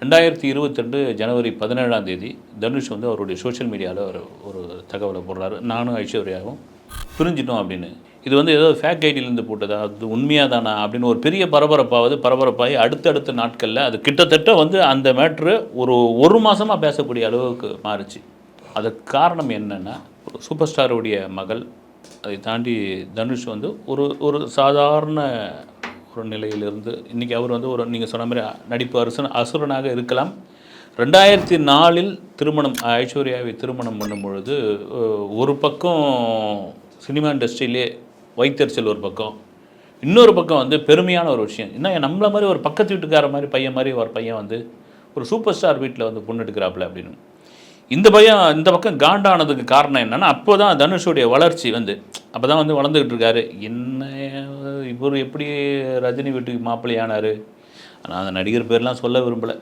2022 ஜனவரி 17ஆம் தேதி தனுஷ் வந்து அவருடைய சோஷியல் மீடியாவில் ஒரு தகவலை போடுறாரு. நானும் ஐஸ்வர்யாவும் பிரிஞ்சிட்டோம் அப்படின்னு. இது வந்து ஏதோ ஃபேக் ஐடியிலேருந்து போட்டதா, அது உண்மையாக தானா அப்படின்னு ஒரு பெரிய பரபரப்பாகி அடுத்தடுத்த நாட்களில் அது கிட்டத்தட்ட வந்து அந்த மேட்ரு ஒரு மாதமாக பேசக்கூடிய அளவுக்கு மாறுச்சு. அதுக்கு காரணம் என்னென்னா, சூப்பர் ஸ்டாருடைய மகள், அதை தாண்டி தனுஷ் வந்து ஒரு சாதாரண ஒரு நிலையிலிருந்து இன்றைக்கி அவர் வந்து நீங்கள் சொன்ன மாதிரி நடிப்பு அசுரனாக இருக்கலாம். 2004 திருமணம் ஐஸ்வர்யாவை திருமணம் பண்ணும் பொழுது ஒரு பக்கம் சினிமா இண்டஸ்ட்ரியிலே வைத்தறிச்சல் ஒரு பக்கம், இன்னொரு பக்கம் வந்து பெருமையான ஒரு விஷயம். இன்னும் நம்மள மாதிரி ஒரு பக்கத்து வீட்டுக்கார மாதிரி பையன் மாதிரி ஒரு பையன் வந்து ஒரு சூப்பர் ஸ்டார் வீட்டில் வந்து பொண்ணு எடுக்கிறாப்புல அப்படின்னு. இந்த பக்கம் காண்டானதுக்கு காரணம் என்னென்னா, அப்போ தான் தனுஷுடைய வளர்ச்சி வந்து அப்போ தான் வந்து வளர்ந்துக்கிட்டு இருக்காரு. என்ன இவர் எப்படி ரஜினி வீட்டுக்கு மாப்பிள்ளையானார், ஆனால் அந்த நடிகர் பேர்லாம் சொல்ல விரும்பலை.